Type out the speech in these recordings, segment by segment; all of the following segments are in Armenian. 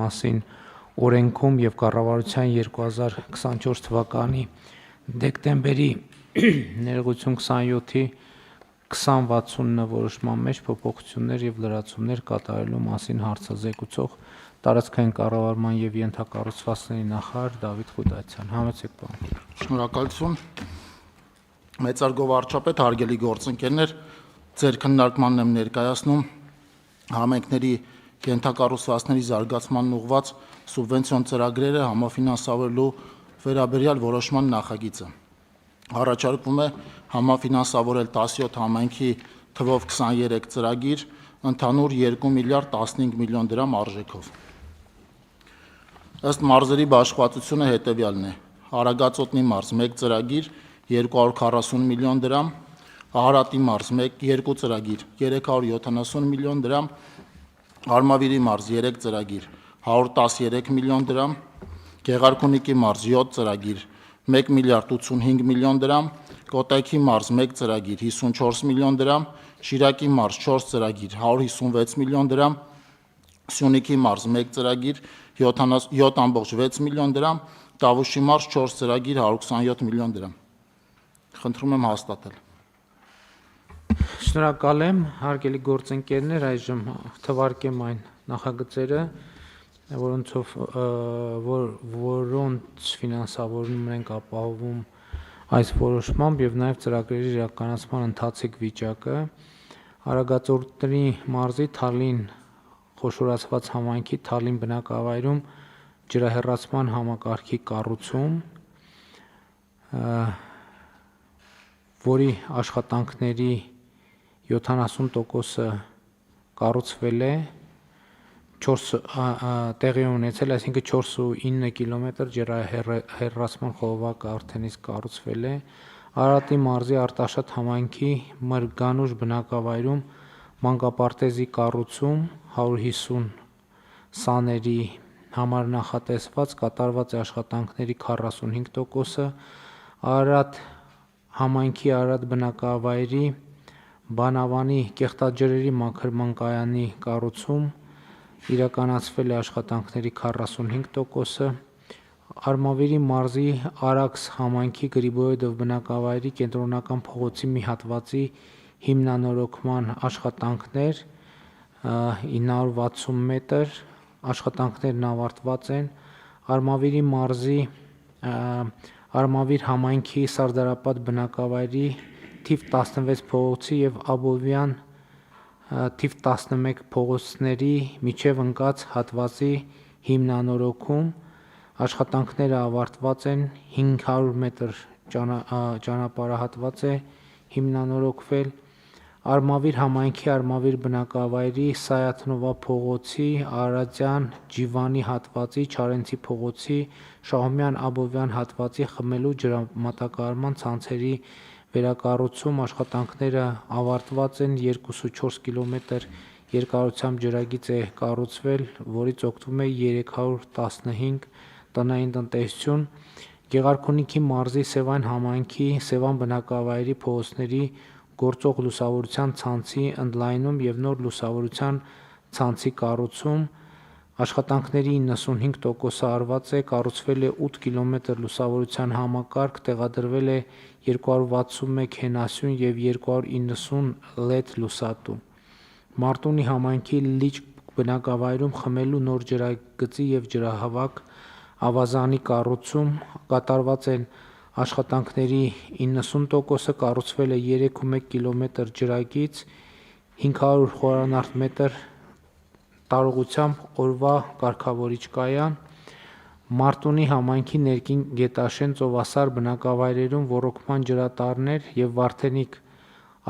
մասին օրենքում եւ կառավարության 2024 թվականի դեկտեմբերի ներողություն 27-ի 2060 որոշման մեջ փոփոխություններ եւ լրացումներ կատարելու մասին հարցազեկուցող տարածքային կառավարման եւ ենթակառուցվածքների նախարար Դավիթ Ղուդացյան։ Համեցեք պարոն։ Շնորհակալություն։ Մեծարգո վարչապետ, հարգելի գործընկերներ, ձեր քննարկմանն եմ ներկայացնում համայնքների ենթակառուցվածքների զարգացմանն ուղղված սուբվենցիոն ծրագրերը համաֆինանսավորելու վերաբերյալ որոշման նախագիծը։ Առաջարկվում է համաֆինանսավորել 17 համայնքի թվով 23 ծրագիր ընդհանուր 2 միլիարդ 15 միլիոն դրամ արժեքով։ Ըստ մարզերի բաշխվածությունը հետևյալն է. Արագածոտնի մարզ 1 ծրագիր 240 միլիոն դրամ, Ահարատի մարզ 2 ծրագիր 370 միլիոն դրամ, Արմավիրի մարզ 3 ծրագիր 113 միլիոն դրամ, Գեղարքունիքի մարզ 7 ծրագիր 1 միլիարդ 85 միլիոն դրամ, Կոտայքի մարզ 1 ծրագիր 54 միլիոն դրամ, Շիրակի մարզ 4 ծրագիր 156 միլիոն դրամ, Սյունիքի մարզ 1 ծրագիր 7.6 միլիոն դրամ, Տավուշի մարզ 4 ծրագիր 127 միլիոն դրամ։ Խնդրում եմ հաստատել։ Շնորհակալ եմ, հարգելի գործընկերներ, այժմ թվարկեմ այն նախագծերը, որոնց ֆինանսավորումն ենք ապահովում այս որոշմամբ եւ նաեւ ծրագրերի իրականացման ընթացիկ վիճակը։ Արագածոտնի մարզի Թալին խոշորացված համայնքի Թալին բնակավայրում ջրահեռացման համակարգի կառուցում, որի աշխատանքների 70%-ը կառուցվել է, տեղի ունեցել, այսինքն 4.9 կիլոմետր ջրահեռացման խողովակը արդեն իսկ կառուցվել է։ Արարատի մարզի Արտաշատ համայնքի Մրգանուշ բնակավայրում մանկապարտեզի կառուցում 150 սաների համար նախատեսված, կատարված է աշխատանքների 45%-ը, Արարատ համայնքի Արարատ բնակավայրի Բանավանի կեղտաջրերի մաքրման կայանի կառուցում իրականացվել է աշխատանքների 45%-ը, Արմավիրի մարզի Արաքս համայնքի Գրիբոյեդով բնակավայրի կենտրոնական փողոցի մի հատվածի հիմնանորոգման աշխատանքներ 960 մետր, աշխատանքներն ավարտված են, Արմավիրի մարզի Արմավիր համայնքի Սարդարապատ բնակավայրի թիվ 16 փողոցի եւ Աբովյան թիվ 11 փողոցների միջև ընկած հատվածի հիմնանորոգում, աշխատանքները ավարտված են, 500 մետր ճանապարհահատված է հիմնանորոգվել, Արմավիր համայնքի Արմավիր բնակավայրի Սայաթնովա փողոցի Արարատյան Ջիվանի հատվածի Չարենցի փողոցի Շահումյան Աբովյան հատվածի խմելու ջրամատակարարման ցանցերի վերակառուցում, աշխատանքները ավարտված են, 2.4 կիլոմետր երկարությամբ ջրագիծ է կառուցվել, որից օգտվում է 315 տնային տնտեսություն, Գեղարքունիքի մարզի Սևան համայնքի Սևան բնակավայրի փողոցների գործող լուսավորության ցանցի ընդլայնում եւ նոր լուսավորության ցանցի կառուցում, աշխատանքների 95%-ը արված է, կառուցվել է 8 կիլոմետր լուսավորության համակարգ, տեղադրվել է 261 հենասյուն եւ 290 LED լուսատու։ Մարտունի համայնքի Լիճ բնակավայրում խմելու նոր ջրագծի եւ ջրահավաք ավազանի կառուցում, կատարված են աշխատանքների 90%-ը, կառուցվել է 3.1 կիլոմետր ջրագիծ, 500 խորանարդ մետր տարողությամբ օրվա կարգավորիչ կայան, Մարտունի համայնքի ներքին Գետաշեն ծովասար բնակավայրերում ոռոգման ջրատարներ եւ Վարդենիկ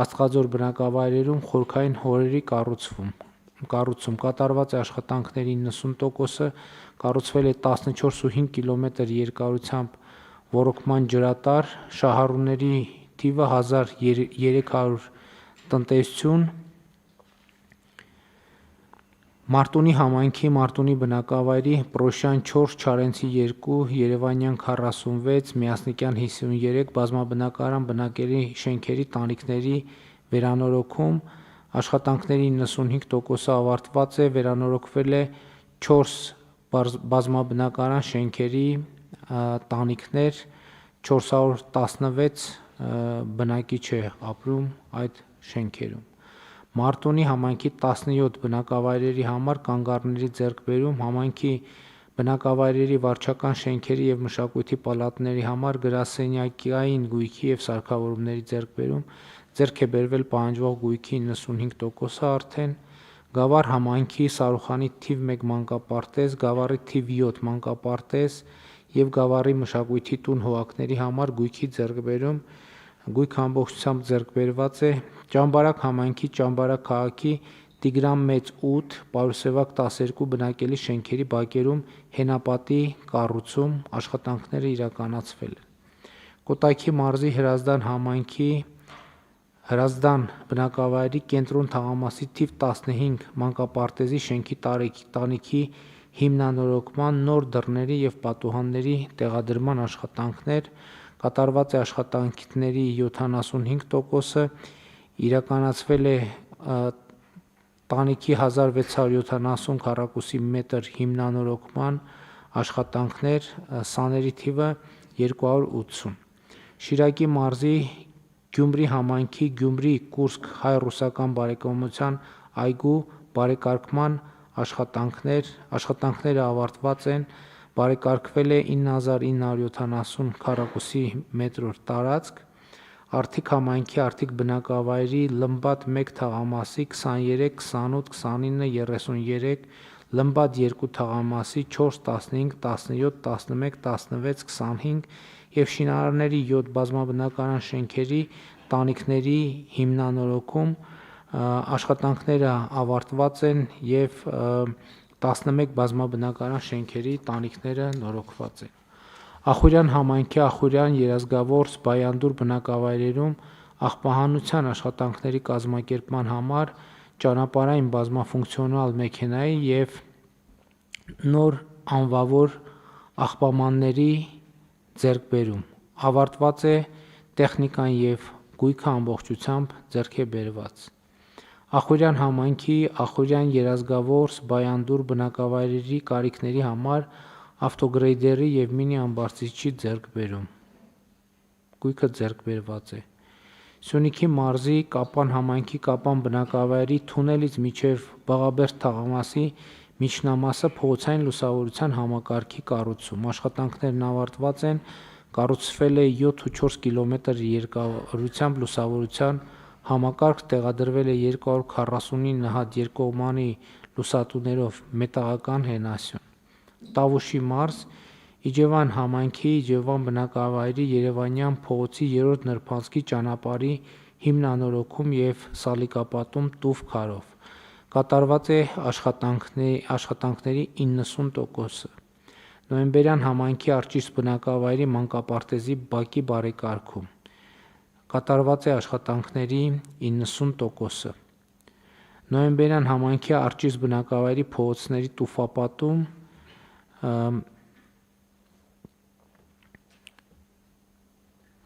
Աստղաձոր բնակավայրերում խորքային հորերի կառուցում, կատարված է աշխատանքների 90%-ը, կառուցվել է 14.5 կիլոմետր երկարությամբ ոռոգման ջրատար, շահառուների թիվը 1300 տնտեսություն, Մարտունի համայնքի Մարտունի բնակավայրի Պրոշյան 4, Չարենցի 2, Երևանյան 46, Միասնիկյան 53 բազմաբնակարան բնակելի շենքերի տանիքների վերանորոգում, աշխատանքների 95%-ը ավարտված է, վերանորոգվել է 4 բազմաբնակարան շենքերի տանիքներ 416 բնակիչ է ապրում այդ շենքերում։ Մարտունի համայնքի 17 բնակավայրերի համար կանգառների ձեռքբերում, համայնքի բնակավայրերի վարչական շենքերի և մշակույթի պալատների համար գրասենյակային գույքի և սարքավորումների ձեռքբերում, ձեռք է բերվել պահանջվող գույքի 95%-ը արդեն, Գավառ համայնքի Սարուխանի թիվ 1 մանկապարտեզ, Գավառի թիվ 7 մանկապարտեզ և Գավառի մշակույթի տուն հողակների համար գույքի ձեռքբերում, գույքը ամբողջությամբ ձեռքբերված է, Ճամբարակ համայնքի Ճամբարակ քաղաքի Տիգրան Մեծ 8, Պարուսևակ 12 բնակելի շենքերի բակերում հենապատի կառուցում, աշխատանքները իրականացվել են։ Կոտայքի մարզի Հրազդան համայնքի Հրազդան բնակավայրի Կենտրոն թաղամասի թիվ 15 մանկապարտեզի շենքի տանիքի հիմնանորոգման, նոր դռների և պատուհանների տեղադրման աշխատանքներ, կատարված է աշխատանքների 75%-ը, իրականացվել է տանիքի 1670 քառակուսի մետր հիմնանորոգման աշխատանքներ, սաների թիվը 280։ Շիրակի մարզի Գյումրի համայնքի Գյումրի-Կուրսկ հայ-ռուսական բարեկամության այգու բարեկարգման աշխատանքները ավարտված են, բարեկարգվել է 9970 քառակուսի մետր տարածք, Արթիկ համայնքի Արթիկ բնակավայրի Լմբադ 1 թաղամասի 23, 28, 29, 33, Լմբադ 2 թաղամասի 4, 15, 17, 11, 16, 25 և շինարարների 7 բազմաբնակարան շենքերի տանիքների հիմնանորոգում, աշխատանքները ավարտված են և 11 բազմաբնակարան շենքերի տանիքները նորոգված են։ Ախուրյան համայնքի Ախուրյան, Երազգավորս, Բայանդուր բնակավայրերում աղբահանության աշխատանքների կազմակերպման համար ճանապարհային բազմաֆունկցիոնալ մեքենայի և նոր անվավոր աղբամանների ձեռքբերում, ավարտված է տեխնիկան և գույքը ամբողջությամբ ձեռք է բերված։ Ախուրյան համայնքի Ախուրյան, Երազգավորս, Բայանդուր բնակավայրերի կարիքների համար ավտոգրեյդերի և մինի ամբարձիչի ձեռքբերում, գույքը ձեռք բերված է։ Սյունիքի մարզի Կապան համայնքի Կապան բնակավայրի թունելից մինչև Բաղաբերդ թաղամասի միջնամասը փողոցային լուսավորության համակարգի կառուցում, աշխատանքներն ավարտված են, կառուցվել է 7,4 կմ երկարությամբ լուսավորության համակարգ, տեղադրվել է 249 հատ երկկողմանի լուսատուներով մետաղական հենասյուն։ Տավուշի մարզ Իջևան համայնքի Իջևան բնակավայրի Երևանյան փողոցի 3-րդ նրբանցքի ճանապարհի հիմնանորոգում և սալիկապատում տուֆ քարով, կատարված է աշխատանքների 90%-ը։ Նոյեմբերյան համայնքի Արջիստ բնակավայրի մանկապարտեզի բակի բարեկարգում, կատարված է աշխատանքների 90%-ը։ Նոյեմբերյան համայնքի Արջիստ բնակավայրի փողոցների տուֆապատում,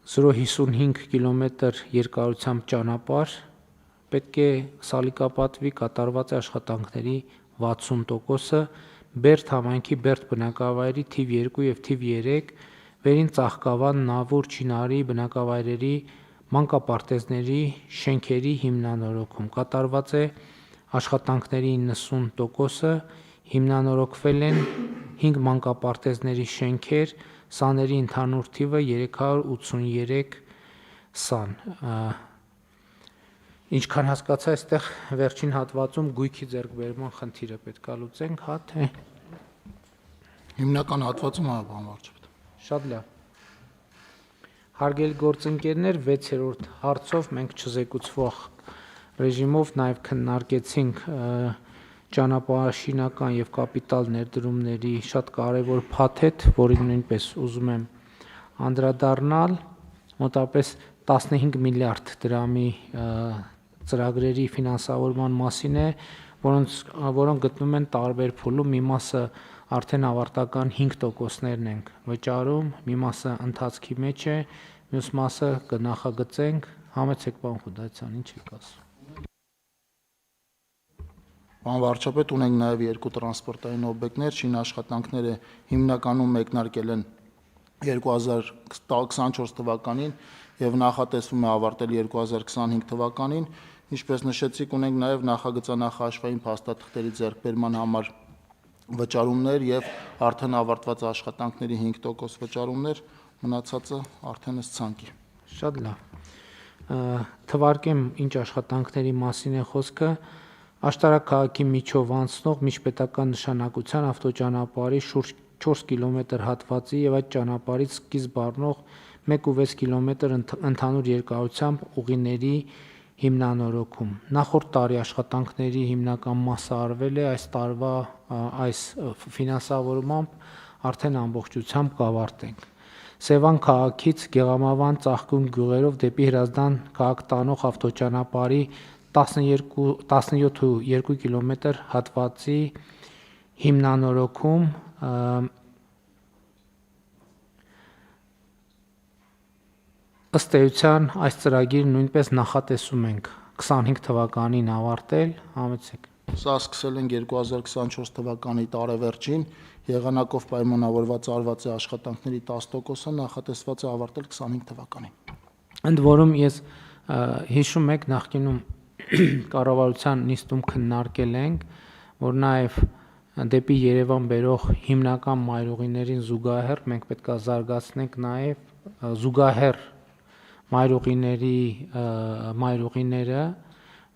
0,55 կմ երկարությամբ ճանապարհ պետք է սալիկապատվի, կատարված է աշխատանքների 60%-ը, Բերդ համայնքի Բերդ բնակավայրի թիվ 2 և թիվ 3, Վերին Ծաղկավան, Նավուր, Չինարի բնակավայրերի մանկապարտեզների շենքերի հիմնանորոգում, կատարված է աշխատանքների 90%-ը, հիմնանորոգվել են 5 մանկապարտեզների շենքեր, սաների ընդհանուր թիվը 383 սան։ Ինչքան հասկացա, այստեղ վերջին հատվածում գույքի ձեռքբերման խնդիրը պետք է լուծենք, հա թե։ Հիմնական հատվածում բանվարչապետ։ Շատ լավ։ Հարգելի գործընկերներ, 6-րդ հարցով մենք չզեկուցվող ռեժիմով նաև քննարկեցինք ճանապարհաշինական և կապիտալ ներդրումների շատ կարևոր փաթեթ, որին նույնպես ուզում եմ անդրադառնալ, մոտավորապես 15 միլիարդ դրամի ծրագրերի ֆինանսավորման մասին է, որոնք գտնվում են տարբեր փուլում, մի մասը արդեն ավարտական 5%-ներն ենք վճարում, մի մասը ընթացքի մեջ է, մյուս մասը կնախագծենք, համեցեք պարոն Խուդայցյան, ինչ եք ասում։ Պարոն վարչապետ, ունենք նաև երկու տրանսպորտային օբյեկտներ, շինաշխատանքները հիմնականում մեկնարկել են 2024 թվականին եւ նախատեսվում է ավարտել 2025 թվականին, ինչպես նշեցիք, ունենք նաև նախագծանախաշվային փաստաթղթերի ձեռքբերման համար վճարումներ եւ արդեն ավարտված աշխատանքների 5% վճարումներ, մնացածը արդեն ըստ ցանկի։ Շատ լավ։ Թվարկեմ ինչ աշխատանքների մասին է խոսքը։ Աշտարակ քաղաքի միջով անցնող միջպետական նշանակության ավտոճանապարհի շուրջ 4 կիլոմետր հատվածի եւ այդ ճանապարհից սկիզբ առնող 1.6 կիլոմետր ընդհանուր երկարությամբ ուղիների հիմնանորոգում։ Նախորդ տարի աշխատանքների հիմնական մասը արվել է, այս տարվա այս ֆինանսավորմամբ արդեն ամբողջությամբ կավարտենք։ Սևան քաղաքից Գեղամավան ծաղկուն գյուղերով դեպի Հրազդան քաղաք տանող ավտոճանապարհի 17.2 կիլոմետր հատվածի հիմնանորոգում ըստ էության այս ծրագիրը նույնպես նախատեսում ենք 25 թվականին ավարտել, համեցեք։ Սա սկսել ենք 2024 թվականի տարեվերջին, եղանակով պայմանավորված արված է աշխատանքների 10%-ը, նախատեսված է ավարտել 25 թվականին։ Ընդ որում ես հիշում եք նախկինում կառավարության նիստում քննարկել ենք, որ նաև դեպի Երևան բերող հիմնական մայրուղիներին զուգահեռ մենք պետք է զարգացնենք նաև զուգահեռ մայրուղիները,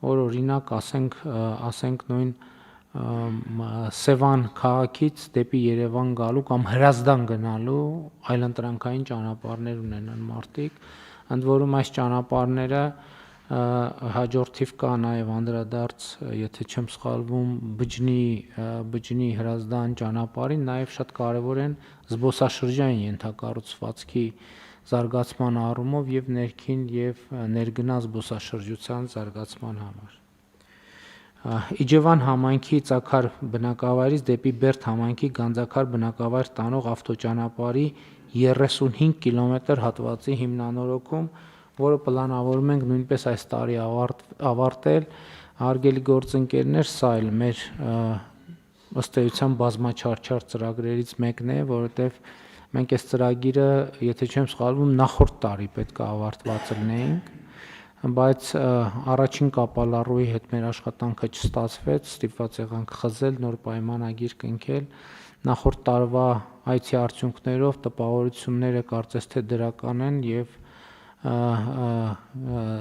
որ օրինակ ասենք նույն Սևան քաղաքից դեպի Երևան գալու կամ Հրազդան գնալու այլընտրանքային ճանապարհներ ունենան մարդիկ, ընդ որում այս ճանապարհները հաջորդիվ կա նաև անդրադարձ, եթե չեմ սխալվում, Բջջնի Հրազդան ճանապարհին, նաև շատ կարևոր են զբոսաշրջային ենթակառուցվածքի զարգացման առումով եւ ներքին եւ ներգնա զբոսաշրջության զարգացման համար։ Իջևան համայնքի Ծաքար բնակավայրից դեպի Բերդ համայնքի Գանձակար բնակավայր տանող ավտոճանապարհի 35 կիլոմետր հատվածի հիմնանորոգում, որը պլանավորում ենք նույնպես այս տարի ավարտել, հարգելի գործընկերներ, սա էլ մեր ըստ էության բազմաչարչար ծրագրերից մեկն է, որովհետև մենք այս ծրագիրը, եթե չեմ սխալվում, նախորդ տարի պետք է ավարտված լինեինք, բայց առաջին կապալառուի հետ մեր աշխատանքը չստացվեց, ստիպված եղանք խզել, նոր պայմանագիր կնքել, նախորդ տարվա այցի արդյունքներով տպավորությունները կարծես թե դրական են եւ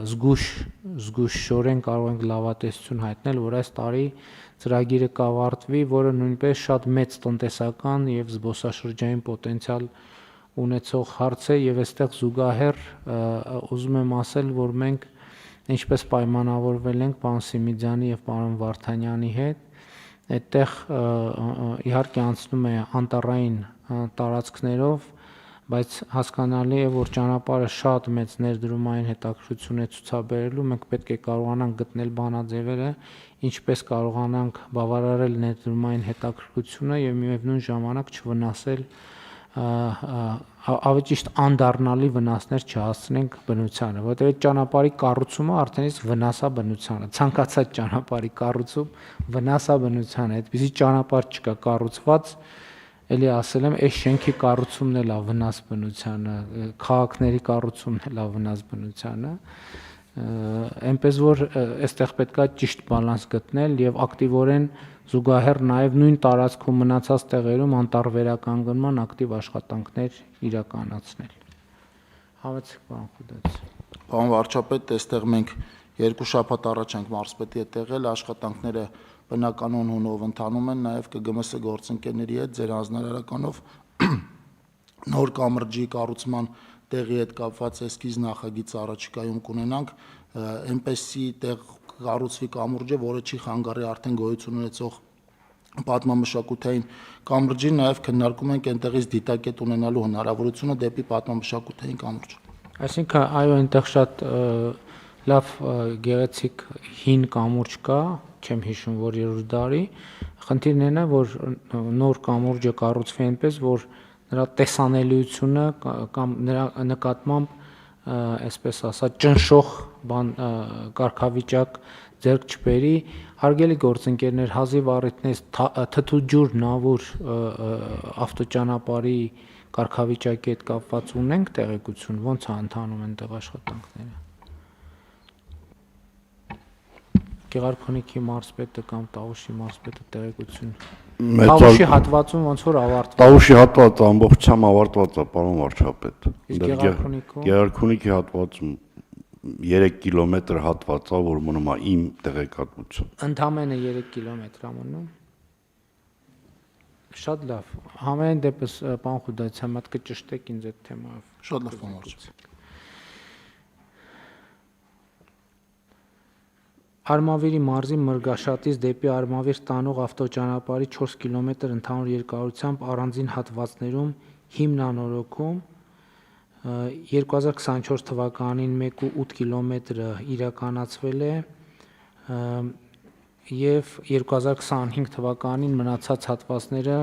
զգուշորեն կարող ենք լավատեսություն հայտնել, որ այս տարի ծրագիրը կավարտվի, որը նույնպես շատ մեծ տնտեսական եւ զբոսաշրջային պոտենցիալ ունեցող հարց է եւ այստեղ զուգահեռ ուզում եմ ասել, որ մենք ինչպես պայմանավորվել ենք պարոն Սիմիձյանի եւ պարոն Վարդանյանի հետ, այդտեղ իհարկե անցնում է անտառային տարածքներով, բայց հասկանալի է, որ ճանապարհը շատ մեծ ներդրումային հետաքրքրություն է ցուցաբերելու, մենք պետք է կարողանանք գտնել բանաձևերը, ինչպես կարողանանք բավարարել ներդրումային հետաքրքրությունը եւ միևնույն ժամանակ չվնասել ավելի ճիշտ անդառնալի վնասներ չհասցնենք բնությանը, որովհետեւ այդ ճանապարհի կառուցումը արդեն իսկ վնասա բնությանը, ցանկացած ճանապարհի կառուցում վնասա բնությանը, այդպիսի ճանապարհ չկա կառուցված, էլի ասել եմ, այս շենքի կառուցումն էլ է վնաս բնությանը, քաղաքների կառուցումն էլ է վնաս բնությանը, այնպես որ այստեղ պետքա ճիշտ բալանս գտնել եւ ակտիվորեն զուգահեռ նաեւ նույն տարածքում մնացած տեղերում անտառ վերականգնման ակտիվ աշխատանքներ իրականացնել։ Համեցեք պարոն Խուդաց։ Պարոն վարչապետ, այստեղ մենք 2 շաբաթ առաջ ենք մարզպետի հետ եղել, աշխատանքները բնականon հունով ընթանում են, նաև ԿԳՄՍ գործընկերների հետ ձեր հանձնարարականով նոր կամրջի կառուցման տեղի հետ կապված էսքիզ նախագիծ առաջիկայում կունենանք, այնպեսի տեղ կառուցվի կամուրջը, որը չի խանգարի արդեն գոյություն ունեցող պատմամշակութային կամրջին, նաև քննարկում ենք այնտեղից դիտակետ ունենալու հնարավորությունը դեպի պատմամշակութային կամուրջ։ Այսինքն, այո, այնտեղ շատ լավ գեղեցիկ հին կամուրջ կա, չեմ հիշում, որ 3-րդ դարի, խնդիրն այն է, որ նոր կամուրջը կառուցվի այնպես, որ նրա տեսանելիությունը կամ նրա նկատմամբ, այսպես ասած, ճնշող կարգավիճակ ձեռք չբերի։ Հարգելի գործընկերներ, հազիվ առիթներից Թթուջուր Նավուր ավտոճանապարհի կարգավիճակի հետ կապված ունենք տեղեկություն, ո՞նց է ընթանում են տեղ աշխատանքները։ Գեղարքունիքի մարզպետը կամ Տավուշի մարզպետը տեղեկություն։ Տավուշի հատվածում ոնց որ ավարտվել։ Տավուշի հատվածը ամբողջությամբ ավարտված է, պարոն վարչապետ։ Գեղարքունիքում։ Գեղարքունիքի հատվածում 3 կիլոմետր հատված է, որ մնում է իմ տեղեկատվություն։ Ընդամենը 3 կիլոմետր է մնում։ Շատ լավ։ Համենայն դեպս պարոն Խուդայցյան, մատ կճշտեք ինձ այդ թեմայով։ Շատ լավ, պարոն վարչապետ։ Արմավիրի մարզի Մրգաշատից դեպի Արմավիր տանող ավտոճանապարհի 4 կիլոմետր ընդհանուր երկարությամբ առանձին հատվածներում հիմնանորոգում 2024 թվականին 1.8 կիլոմետրը իրականացվել է եւ 2025 թվականին մնացած հատվածները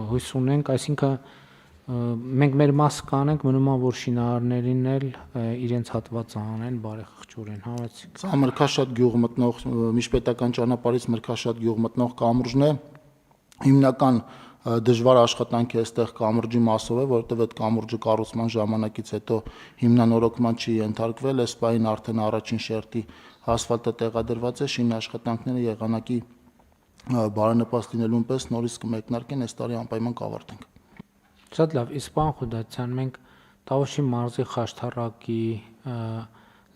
հույս ունենք, այսինքն մենք մեր մասը կանենք, մնում է որ շինարարներին էլ իրենց հատվածը անեն բարեխղճորեն, համեցիկ։ Սա Մրգաշատ գյուղ մտնող միջպետական ճանապարհից Մրգաշատ գյուղ մտնող կամուրջն է։ Հիմնական դժվար աշխատանքի այստեղ կամուրջի մասով է, որովհետև այդ կամուրջը կառուցման ժամանակից հետո հիմնանորոգման չի ենթարկվել, այս պահին արդեն առաջին շերտի ասֆալտը տեղադրված է, շինի աշխատանքները եղանակի բարենպաստ լինելուն պես նորից կմեկնարկեն, այս տարի անպայման կավարտենք։ Շատ լավ, իսկ պարոն Խուդայցյան, մենք Տավուշի մարզի Խաշթարակի,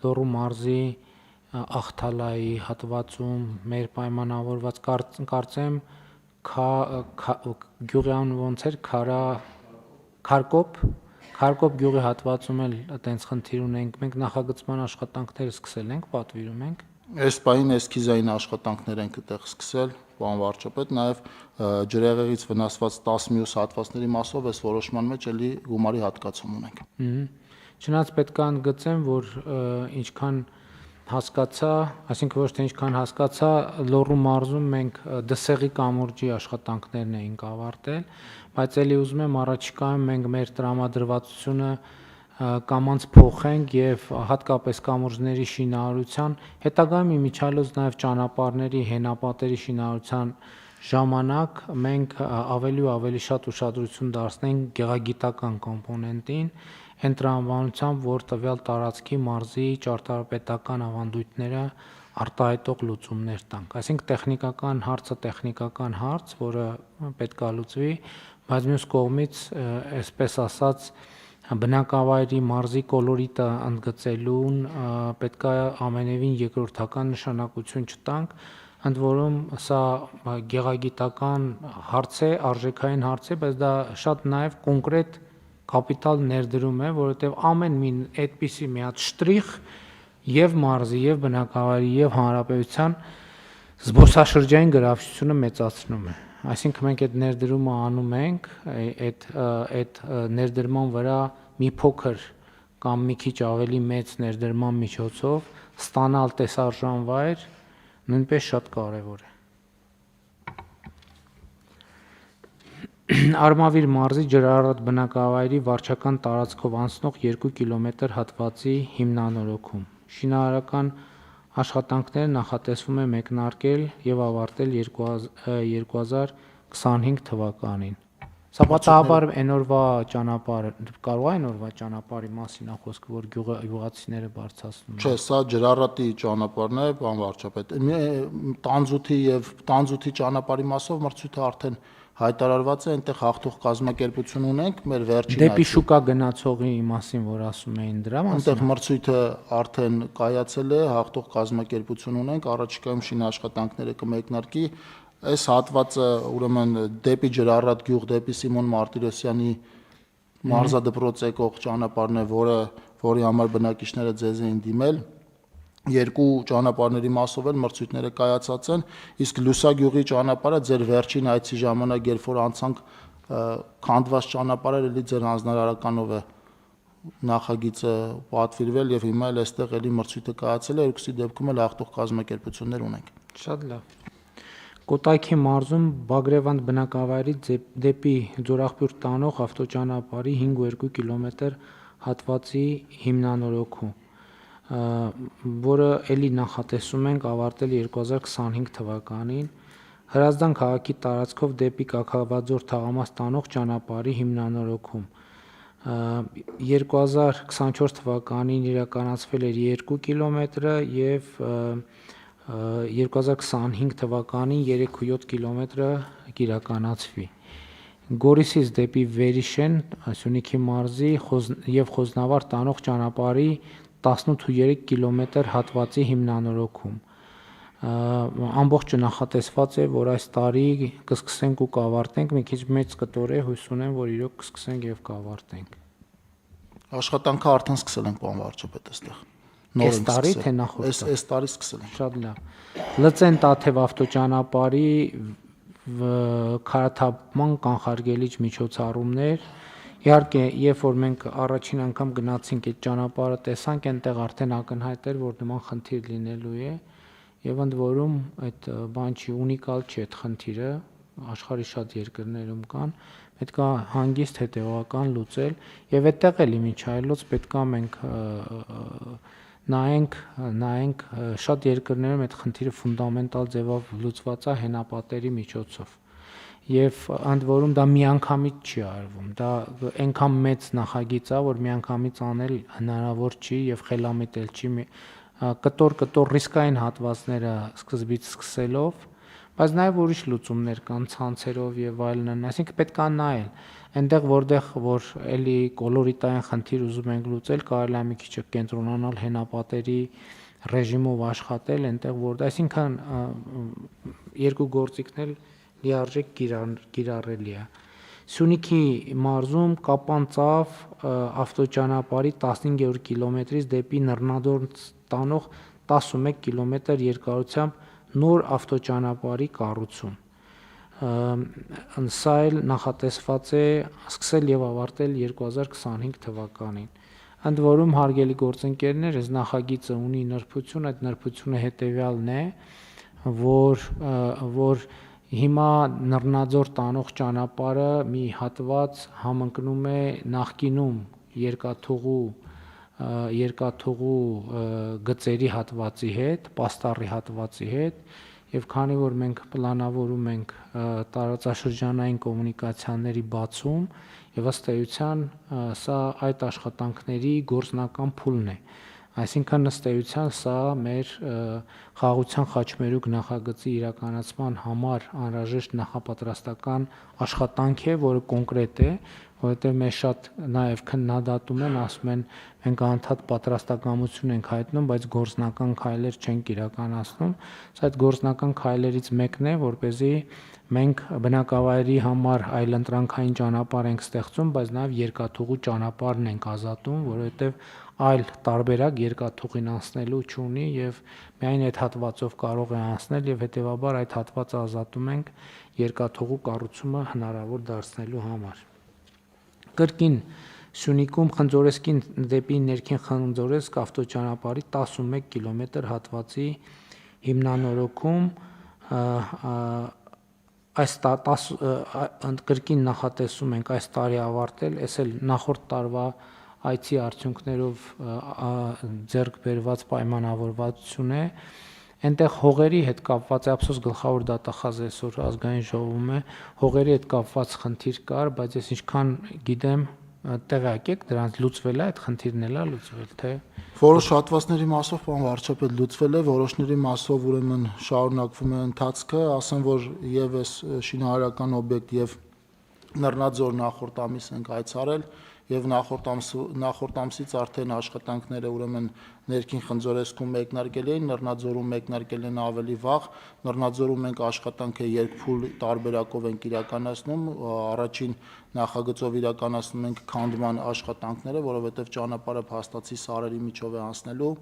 Լոռու մարզի Ախթալայի հատվածում մեր պայմանավորված կարծեմ գյուղյան ոնց էր Քարկոպ գյուղի հատվածում էլ այտենց խնդիր ունենք, մենք նախագծման աշխատանքները սկսել ենք, պատվիրում ենք։ Այս պահին էսքիզային աշխատանքներ ենք այդտեղ սկսել, պարոն վարչապետ, նաև ջրեղեղից վնասված 10 մյուս հատվածների մասով այս որոշման մեջ էլի գումարի հատկացում ունենք։ Չնայած պետք է ընդգծեմ, որ ինչքան հասկացա, այսինքն ոչ թե ինչքան հասկացա, Լոռու մարզում մենք Դսեղի կամուրջի աշխատանքներն էինք ավարտել, բայց էլի ուզում եմ առաջիկայում մենք մեր տրամադրվածությունը կամանց փոխենք եւ հատկապես կամուրջների շինարարության, հետագայում իմիջիալոց նաեւ ճանապարհների, հենապատերի շինարարության ժամանակ մենք ավելի ու ավելի շատ ուշադրություն դարձնենք գեղագիտական կոմպոնենտին, այն տրամաբանությամբ, որ տվյալ տարածքի մարզի ճարտարապետական ավանդույթները արտահայտող լուծումներ տանք։ Այսինքն տեխնիկական հարց, որը պետք է լուծվի, բայց մյուս կողմից, այսպես ասած, բնակավայրի մարզի կոլորիտը ընդգծելուն պետք է ամենևին երկրորդական նշանակություն չտանք, ընդ որում սա գեղագիտական հարց է, արժեքային հարց է, բայց դա շատ նաև կոնկրետ կապիտալ ներդրում է, որովհետև ամեն մի այդպիսի մի հատ շտրիխ եւ մարզի, եւ բնակավայրի, եւ հանրապետության զբոսաշրջային գրավչությունը մեծացնում է։ Այսինքն մենք այդ ներդրումը անում ենք, այդ ներդրման վրա մի փոքր կամ մի քիչ ավելի մեծ ներդրման միջոցով ստանալ տեսարժան վայր նույնպես շատ կարևոր է։ Արմավիր մարզի ջրառատ բնակավայրի վարչական տարածքով անցնող 2 կիլոմետր հատվածի հիմնանորոգում։ Շինարարական աշխատանքները նախատեսվում է մեկնարկել եւ ավարտել 2025 թվականին։ Սա պատահաբար այն օրվա ճանապարհը, կարող է այն օրվա ճանապարհի մասին խոսքը, որ գյուղացիները բարձրացնում են։ Չէ, սա ջրառատի ճանապարհն է, պարոն վարչապետ։ Տանձութի ճանապարհի մասով մրցույթը արդեն հայտարարված է, այնտեղ հաղթող կազմակերպություն ունենք, մեր վերջին դեպի շուկա գնացողի մասին, որ ասում էին դրա մասին։ Այնտեղ մրցույթը արդեն կայացել է, հաղթող կազմակերպություն ունենք, առաջիկայում շինաշխատանքները կմեկնարկի։ Այս հատվածը ուրեմն դեպի ջրառատ գյուղ, դեպի Սիմոն Մարտիրոսյանի մարզադպրոց եկող ճանապարհն է, որի համար բնակիչները ձեզ էին դիմել։ Երկու ճանապարհների մասով էլ մրցույթները կայացած են, իսկ Լուսագյուղի ճանապարհը ձեր վերջին այցի ժամանակ, երբ որ անցանք քանդված ճանապարհը, էլի ձեր հանձնարարականով է նախագիծը պատվիրվել եւ հիմա էլ այստեղ էլի մրցույթը կայացել է, երկուսի դեպքում էլ հաղթող կազմակերպություններ ունենք։ Շատ լավ։ Կոտայքի մարզում Բագրևանդ բնակավայրից դեպի Ձորախբյուր տանող ավտոճանապարհի 5.2 կիլոմետր հատվածի հիմնանորոգում։ որը էլի նախատեսում ենք ավարտել 2025 թվականին Հրազդան քաղաքի տարածքով դեպի Կաքավաձոր թաղամաս տանող ճանապարհի հիմնանորոգում 2024 թվականին իրականացվել էր 2 կիլոմետրը եւ 2025 թվականին 3.7 կիլոմետրը կիրականացվի։ Գորիսից դեպի Վերիշեն, Սյունիքի մարզի եւ Խոզնավար տանող ճանապարհի 18.3 կիլոմետր հատվածի հիմնանորոգում։ Ամբողջը նախատեսված է, որ այս տարի կսկսենք ու կավարտենք, մի քիչ մեծ կտոր է, հույս ունեմ, որ իրոք կսկսենք եւ կավարտենք։ Աշխատանքը արդեն սկսել ենք, պարոն վարչապետ, այստեղ։ Այս տարի թե նախորդ։ Այս տարի սկսել ենք։ Շատ լավ։ Լծեն-Տաթև ավտոճանապարհի քարաթափման կանխարգելիչ միջոցառումներ։ Իհարկե, երբ որ մենք առաջին անգամ գնացինք այդ ճանապարհը տեսանք, այնտեղ արդեն ակնհայտ էր, որ նման խնդիր լինելու է, եւ ընդ որում այդ բան չի ունիկալ չի այդ խնդիրը, աշխարհի շատ երկրներում կան, պետք է հանգիստ հետեւական լուծել եւ այդտեղ էլի միջ այլոց պետք է մենք նայենք շատ երկրներում այդ խնդիրը ֆունդամենտալ ձևով լուծված է հենապատերի միջոցով։ Եվ ընդ որում դա միանգամից չի արվում, դա այնքան մեծ նախագիծ է, որ միանգամից անել հնարավոր չի եւ խելամիտ չի կտոր ռիսկային հատվածները սկզբից սկսելով, բայց նաեւ ուրիշ լուծումներ կան ցանցերով եւ այլն, այսինքն պետք է նայել այնտեղ որտեղ որ էլի կոլորիտային խնդիր ուզում ենք լուծել, կարելի է մի քիչ կենտրոնանալ հենապատերի ռեժիմով աշխատել, այնտեղ որ այսինքն երկու գործիքն էլ լիարժեք կիրառելի է։ Սյունիքի մարզում Կապան-Ծավ ավտոճանապարհի 15-րդ կիլոմետրից դեպի Նռնաձոր տանող 11 կիլոմետր երկարությամբ նոր ավտոճանապարհի կառուցում։ Սա էլ նախատեսված է սկսել եւ ավարտել 2025 թվականին։ Ընդ որում հարգելի գործընկերներ, այս նախագիծը ունի նրբություն, այդ նրբությունը հետեւյալն է, որ հիմա Նռնաձոր տանող ճանապարհը մի հատված համընկնում է նախկինում երկաթուղու գծերի հատվածի հետ, պաստառի հատվածի հետ, եւ քանի որ մենք պլանավորում ենք տարածաշրջանային կոմունիկացիաների բացում եւ ըստ էության սա այդ աշխատանքների գործնական փուլն է։ Այսինքն ըստ էության սա մեր խաղաղության խաչմերուկ նախագծի իրականացման համար անհրաժեշտ նախապատրաստական աշխատանք է, որը կոնկրետ է, որովհետև մեզ շատ նաև քննադատում են, ասում են մենք անդադ պատրաստակամություն ենք հայտնում, բայց գործնական քայլեր չենք իրականացնում։ Սա այդ գործնական քայլերից մեկն է, որպեսզի մենք բնակավայրի համար այլընտրանքային ճանապարհ ենք ստեղծում, բայց նաև երկաթուղու ճանապարհն ենք ազատում, որովհետև այլ տարբերակ երկաթուղին անցնելու չունի եւ միայն այդ հատվածով կարող է անցնել եւ հետեւաբար այդ հատվածը ազատում ենք երկաթուղու կառուցումը հնարավոր դարձնելու համար։ Կրկին Սյունիքում Խնձորեսկին դեպի ներքին Խնձորեսկ ավտոճանապարհի 11 կիլոմետր հատվածի հիմնանորոգում կրկին նախատեսում ենք այս տարի ավարտել, այս էլ նախորդ տարվա այցի արդյունքներով ձեռք բերված պայմանավորվածություն է, այնտեղ հողերի հետ կապված է, ափսոս գլխավոր դատախազ այսօր ազգային ժողովում է, հողերի հետ կապված խնդիր կար, բայց ես ինչքան գիտեմ, տեղյակ եք դրանց լուծվել է, այդ խնդիրն էլ է լուծվել, թե որոշ հատվածների մասով պարոն վարչապետ լուծվել է, որոշների մասով ուրեմն շարունակվում է ընթացքը, ասեմ որ եւ այս շինարարական օբյեկտ եւ Նռնաձոր նախորդ ամիս ենք այցարել եւ նախորդ ամսից արդեն աշխատանքները ուրեմն ներքին Խնձորեսկում մեկնարկել էին, Նռնաձորում մեկնարկել են ավելի վաղ, Նռնաձորում մենք աշխատանքը երկփուլ տարբերակով ենք իրականացնում, առաջին նախագծով իրականացնում ենք քանդման աշխատանքները, որովհետեւ ճանապարհը փաստացի սարերի միջով է անցնելու,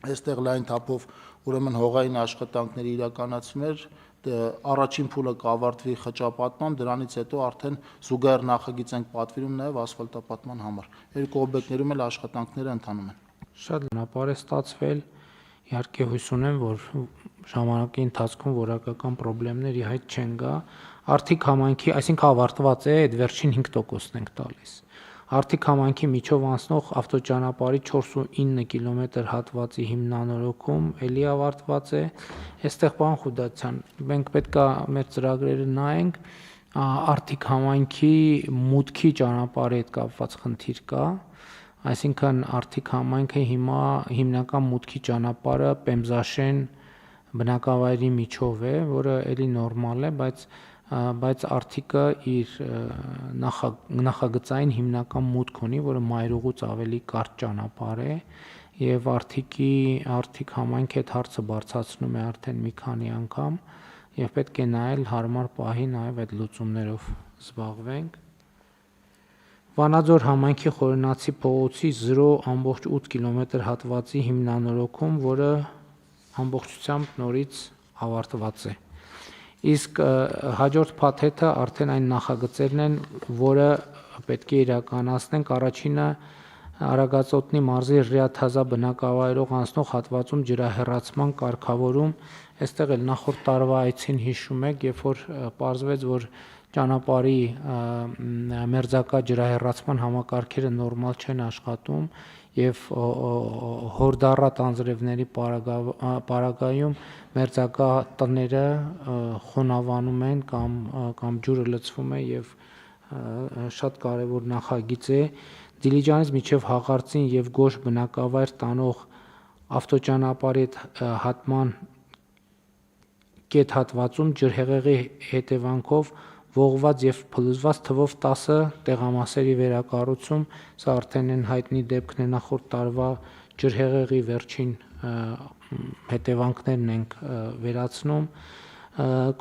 այստեղ լայն թափով ուրեմն հողային աշխատանքների իրականացումներ առաջին փուլը կավարտվի խճապատմամբ, դրանից հետո արդեն զուգահեռ նախագիծ ենք պատվիրում նաև ասֆալտապատման համար։ Երկու օբյեկտներում էլ աշխատանքները ընթանում են։ Շատ ճանապարհ է ստացվել, իհարկե հույս ունեմ, որ ժամանակի ընթացքում որակական խնդիրներ իհայտ չեն գա։ Արդիկ համայնքի, այսինքն ավարտված է, այդ վերջին 5%-ն ենք տալիս։ Արթիկ համայնքի միջով անցնող ավտոճանապարհի 4.9 կիլոմետր հատվածի հիմնանորոգում էլի ավարտված է։ Այստեղ պարոն Խուդացյան, մենք պետք է մեր ծրագրերը նայենք, Արթիկ համայնքի մուտքի ճանապարհի հետ կապված խնդիր կա, այսինքն Արթիկ համայնքը հիմա հիմնական մուտքի ճանապարհը Պեմզաշեն բնակավայրի միջով է, որը էլի նորմալ է, բայց Արթիկը իր նախագծային հիմնական մուտք ունի, որը Մայրուղուց ավելի կարճ ճանապարհ է, եւ Արթիկ համայնքի այդ հարցը բարձրացնում է արդեն մի քանի անգամ, եւ պետք է նայել հարմար պահի նաեւ այդ լուծումներով զբաղվենք։ Վանաձոր համայնքի Խորենացի փողոցի 0.8 կիլոմետր հատվածի հիմնանորոգում, որը ամբողջությամբ նորից ավարտված է։ Իսկ հաջորդ փաթեթը արդեն այն նախագծերն են, որը պետք է իրականացնենք։ Առաջինը Արագածոտնի մարզի Ռիաթազա բնակավայրով անցնող հատվածում ջրահեռացման կարգավորում։ Այստեղ էլ նախորդ տարվա այցին հիշում եք, երբ որ պարզվեց, որ ճանապարհի մերձակա ջրահեռացման համակարգերը նորմալ չեն աշխատում եւ հորդառատ անձրևների պարագայում մերձակա տները խոնավանում են կամ ջուրը լցվում է եւ շատ կարեւոր նախագիծ է Դիլիջանից մինչև Հաղարծին եւ Գոշ բնակավայր տանող ավտոճանապարհի հատման կետ հատվածում ջրհեղեղի հետևանքով ողված եւ փլուզված թվով 10 տեղամասերի վերակառուցում, սա արդեն են հայտնի դեպքն է նախորդ տարվա ջրհեղեղի վերջին հետևանքներն ենք վերացնում։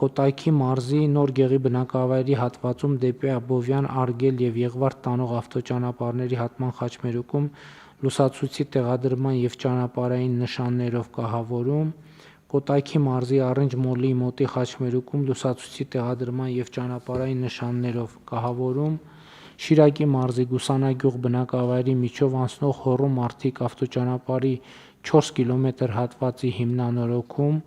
Կոտայքի մարզի Նոր Գեղի բնակավայրի հատվածում դեպի Աբովյան, Արգել եւ Եղվարդ տանող ավտոճանապարհների հատման խաչմերուկում լուսացույցի տեղադրման եւ ճանապարհային նշաններով կահավորում։ Կոտայքի մարզի Առինջ Մոլի մոտի խաչմերուկում լուսացույցի տեղադրման եւ ճանապարհային նշաններով կահավորում։ Շիրակի մարզի Գուսանագյուղ բնակավայրի միջով անցնող Հոռոմ Արթիկ ավտոճանապարհի 4 կիլոմետր հատվածի հիմնանորոգում։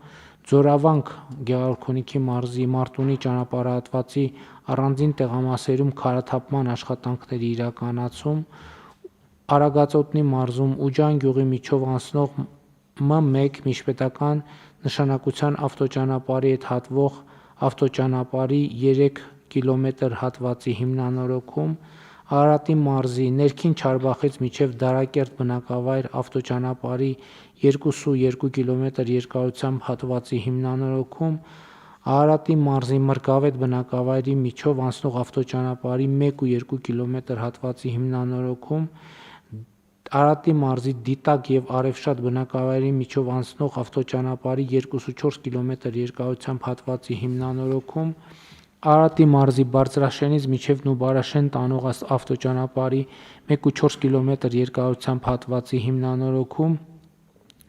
Ձորավանք Գեղարքունիքի մարզի Մարտունի ճանապարհատվածի առանձին տեղամասերում քարաթափման աշխատանքների իրականացում։ Արագածոտնի մարզում Ուջան գյուղի միջով անցնող M1 միջպետական նշանակության ավտոճանապարհի հետ հատվող ավտոճանապարհի 3 կիլոմետր հատվածի հիմնանորոգում, Արարատի մարզի ներքին Չարբախից մինչև Դարակերտ բնակավայր ավտոճանապարհի 2.2 կիլոմետր երկարությամբ հատվածի հիմնանորոգում, Արարատի մարզի Մրգավետ բնակավայրի միջով անցնող ավտոճանապարհի 1.2 կիլոմետր հատվածի հիմնանորոգում, Արարատի մարզի Դիտակ եւ Արևշատ բնակավայրի միջով անցնող ավտոճանապարհի 2.4 կիլոմետր երկարությամբ հատվածի հիմնանորոգում, Արարատի մարզի Բարձրաշենից մինչև Նուբարաշեն տանող ավտոճանապարհի 1.4 կիլոմետր երկարությամբ հատվածի հիմնանորոգում,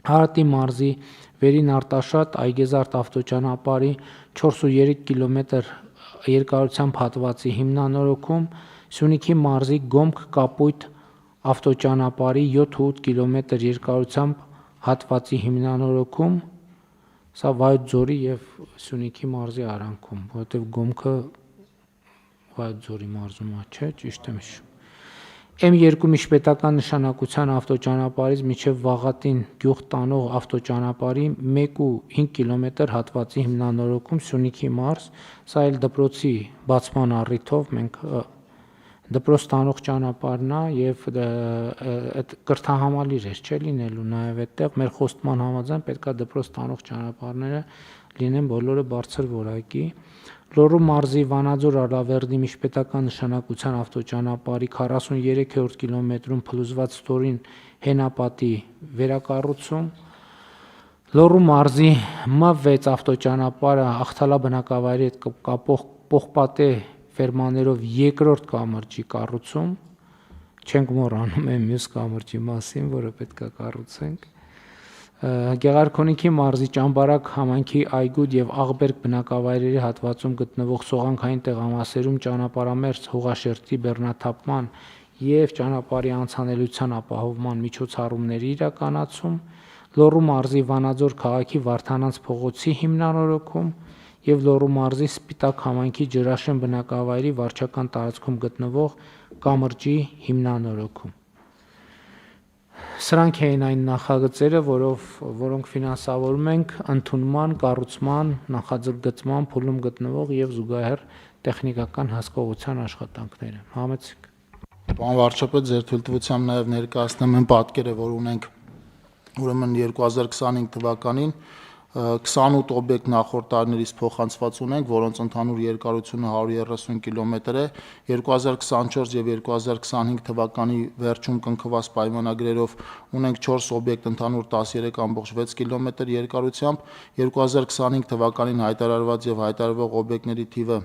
Արարատի մարզի Վերին Արտաշատ Այգեզարդ ավտոճանապարհի 4.3 կիլոմետր երկարությամբ հատվածի հիմնանորոգում, Սյունիքի մարզի Գոմք-Կապույտ ավտոճանապարհի 7.8 կիլոմետր երկարությամբ հատվածի հիմնանորոգում, սա Վայոց ձորի եւ Սյունիքի մարզի արանքում, որովհետեւ Գոմքը Վայոց ձորի մարզում է, չէ՞, ճիշտ եմ հիշում։ M2 միջպետական նշանակության ավտոճանապարհից մինչև Վաղատին գյուղ տանող ավտոճանապարհի 1.5 կիլոմետր հատվածի հիմնանորոգում Սյունիքի մարզ, սա էլ դպրոցի բացման առիթով մենք դպրոց տանող ճանապարհն է եւ այդ կրթահամալիր է, չէ՞ լինելու նաեւ այդտեղ մեր խոստման համաձայն պետքա դպրոց տանող ճանապարհները լինեն բոլորը բարձր որակի։ Լոռու մարզի Վանաձոր Ալավերդի միջպետական նշանակության ավտոճանապարհի 43-րդ կիլոմետրում փլուզված ստորին հենապատի վերակառուցում, Լոռու մարզի M6 ավտոճանապարհը Ախթալա բնակավայրի հետ կապող պողպատե ֆերմաներով երկրորդ կամրջի կառուցում, չենք մոռանում այն մյուս կամրջի մասին, որը պետք է կառուցենք։ Գեղարքունիքի մարզի Ճամբարակ համայնքի Այգուդ եւ Աղբերք բնակավայրերի հատվածում գտնվող սողանքային տեղամասերում ճանապարհամերձ հողաշերտի բեռնաթափման եւ ճանապարհի անցանելիության ապահովման միջոցառումների իրականացում, Լոռու մարզի Վանաձոր քաղաքի Վարդանանց փողոցի հիմնանորոգում եւ Լոռու մարզի Սպիտակ համայնքի Ջրաշեն բնակավայրի վարչական տարածքում գտնվող կամրջի հիմնանորոգում։ Սրանք էին այն նախագծերը, որոնք ֆինանսավորում ենք ընդունման, կառուցման, նախաձգծման փուլում գտնվող եւ զուգահեռ տեխնիկական հասկողության աշխատանքները։ Համեցեք։ Պարոն վարչապետ, ձեր թույլտվությամբ նաև ներկայացնեմ այն պատկերը, որ ունենք ուրեմն 2025 թվականին 28 օբյեկտ նախորդ տարիներից փոխանցված ունենք, որոնց ընդհանուր երկարությունը 130 կիլոմետր է, 2024 եւ 2025 թվականի վերջում կնքված պայմանագրերով ունենք 4 օբյեկտ ընդհանուր 13.6 կիլոմետր երկարությամբ, 2025 թվականին հայտարարված եւ հայտարարվող օբյեկտների թիվը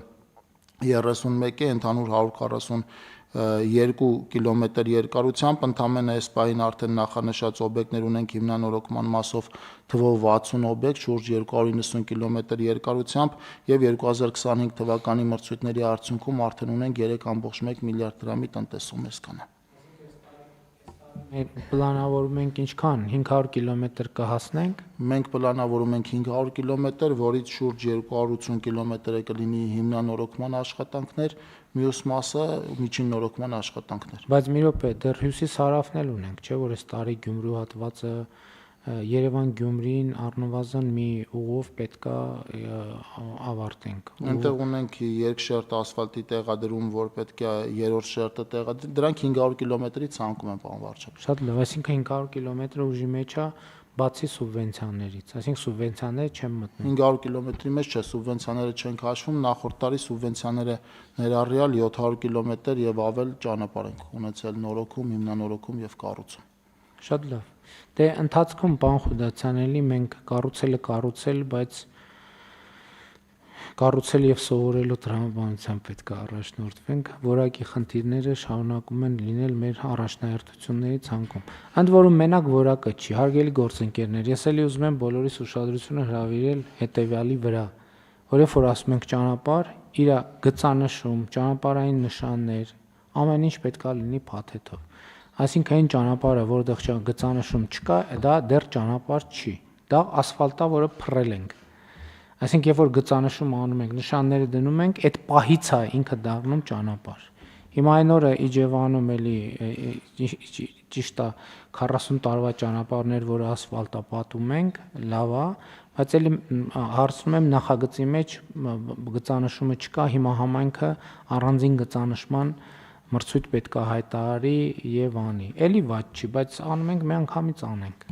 31 է, ընդհանուր 142 կիլոմետր երկարությամբ, ընդամենը այս պահին արդեն նախանշած օբյեկտներ ունենք հիմնանորոգման մասով թվով 60 օբյեկտ, շուրջ 290 կիլոմետր երկարությամբ եւ 2025 թվականի մրցույթների արդյունքում արդեն ունենք 3.1 միլիարդ դրամի տնտեսում այսքանը։ Մենք պլանավորում ենք ինչքան 500 կիլոմետր կհասնենք։ Մենք պլանավորում ենք 500 կիլոմետր, որից շուրջ 280 կիլոմետրը կլինի հիմնանորոգման աշխատանքներ, մյուս մասը միջին նորոգման աշխատանքներ։ Բայց մի րոպե, դեռ հյուսիս-հարավն էլ ունենք, չէ՞ որ այս տարի Գյումրու հատվածը Երևան-Գյումրին առնվազն մի ուղով պետքա ավարտենք։ Այնտեղ ունենք երկշերտ ասֆալտի տեղադրում, որ պետք է երրորդ շերտը տեղադրի, դրանք 500 կիլոմետրի ցանկում են, պարոն վարչապետ։ Շատ լավ, այսինքն 500 կիլոմետրը ուժի մեջ է բացի սուբվենցիաներից, այսինքն սուբվենցիաները չեն մտնում։ 500 կիլոմետրի մեջ չէ, սուբվենցիաները չեն քաշվում, նախորդ տարի սուբվենցիաները ներառյալ 700 կիլոմետր եւ ավել ճանապարհ ենք ունեցել նորոգում, հիմնանորոգում եւ կառուցում։ Շատ լավ։ Դե ընթացքում պարոն Խուդացյան էլի մենք կառուցել, բայց կառուցել եւ սովորելու տրամաբանությամբ պետք է առաջնորդվենք, որակի խնդիրները շարունակում են լինել մեր առաջնահերթությունների ցանկում։ Ընդ որում մենակ որակը չի, հարգելի գործընկերներ, ես էլի ուզում եմ բոլորիս ուշադրությունը հրավիրել հետեւյալի վրա, որ երբ որ ասում ենք ճանապարհ, իր գծանշում, ճանապարհային նշաններ, ամեն ինչ պետք է լինի փաթեթով։ Այսինքն այն ճանապարհը, որտեղ գծանշում չկա, դա դեռ ճանապարհ չի։ Դա ասֆալտա, որը փռել ենք։ Այսինքն երբ որ գծանշում անում ենք, նշանները դնում ենք, այդ պահից է ինքը դառնում ճանապարհ։ Հիմա այն օրը Իջևանում էլի ճիշտ է 40 տարվա ճանապարհներ, որը ասֆալտա պատում ենք, լավ է, բայց էլի հարցնում եմ նախագծի մեջ գծանշումը չկա, հիմա համայնքը առանձին գծանշման մրցույթ պետք է հայտարարի եւ անի։ Էլի ված չի, բայց անում ենք, մի անգամից անենք։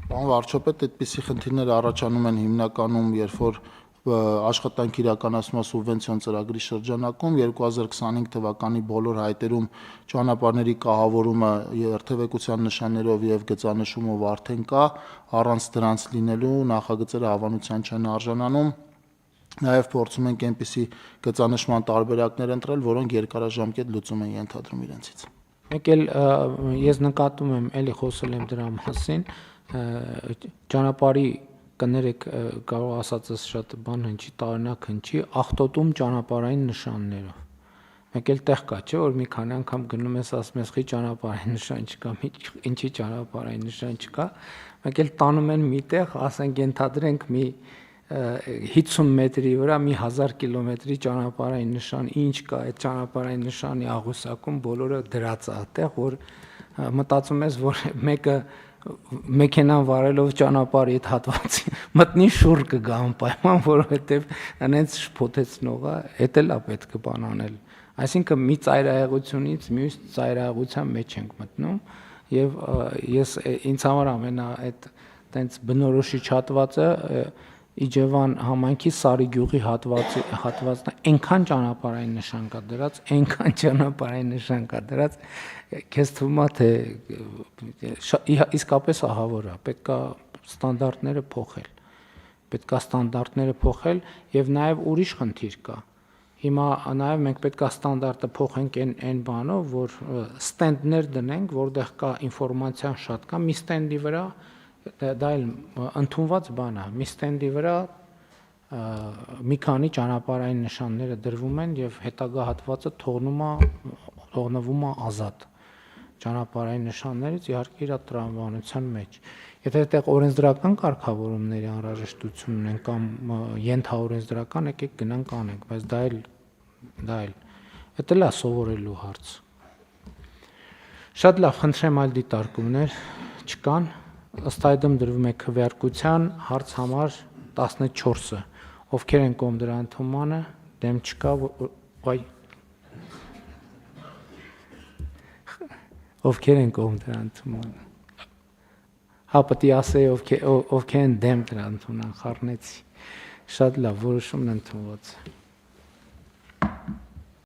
Պարոն վարչապետ, այդպիսի խնդիրներ առաջանում են հիմնականում, երբ որ աշխատանք իրականացնում սուբվենցիոն ծրագրի շրջանակում 2025 թվականի բոլոր հայտերում ճանապարհների կահավորումը երթևեկության նշաններով եւ գծանշումով արդեն կա, առանց դրանց լինելու նախագծերը հավանության չեն արժանանում։ Նաև փորձում ենք այնպիսի գծանշման տարբերակներ ընտրել, որոնք երկարաժամկետ լուծում են ենթադրում իրենցից։ Մեկ էլ ես նկատում եմ, էլի խոսել եմ դրա մասին, ճանապարհի կներեք, կարող ասածս շատ բան հնչի, տարօրինակ հնչի, աղտոտում ճանապարհային նշաններով։ Մեկ էլ տեղ կա, չէ՞ որ մի քանի անգամ գնում ես, ասում ես, խի ճանապարհային նշան չկա, ինչի ճանապարհային նշան չկա։ Մեկ էլ տանում են միտեղ, ասենք ենթադրենք մի 50 մետրի վրա մի 1000 կիլոմետրի ճանապարհային նշան, ինչ կա այդ ճանապարհային նշանի աղյուսակում, բոլորը դրած է այդտեղ, որ մտածում ես, որ մեկը մեքենան վարելով ճանապարհի այդ հատվածի մտնի շուռ կգա անպայման, որովհետև այնց շփոթեցնող է, էդ էլ է պետք է բան անել։ Այսինքն մի ծայրահեղությունից մյուս ծայրահեղության մեջ ենք մտնում եւ ես ինձ համար ամենա այդ տենց բնորոշիչ հատվածը Իջևան համայնքի Սարի գյուղի հատվածն այնքան ճանապարհային նշան կա դրած, այնքան ճանապարհային նշան կա դրած, քեզ թվում է թե իսկապես ահավոր է, պետքա ստանդարտները փոխել եւ նաեւ ուրիշ խնդիր կա։ Հիմա նաեւ մենք պետքա ստանդարտը փոխենք այն բանով, որ ստենդներ դնենք, որտեղ կա ինֆորմացիան շատ կա, մի ստենդի վրա դա էլ ընդունված բան է, մի ստենդի վրա մի քանի ճանապարհային նշանները դրվում են եւ հետագա հատվածը թողնվում է ազատ ճանապարհային նշաններից, իհարկե իր տրամաբանության մեջ։ Եթե այդտեղ օրենսդրական կարգավորումների անհրաժեշտություն ունեն կամ ենթաօրենսդրական, եկեք գնանք անենք, բայց դա էլ Դա լա սովորելու հարց։ Շատ լավ, խնդրեմ այլ դիտարկումներ չկան։ Ըստ այդմ դրվում է քվեարկության հարց համար 14-ը։ Ովքեր են կողմ դրա ընդունմանը, դեմ չկա, այ ովքեր են կողմ դրա ընդունմանը։ Հա, պետք է ասեի ովքեր են դեմ դրա ընդունման, խառնեցի։ Շատ լավ, որոշումն ընդունված է։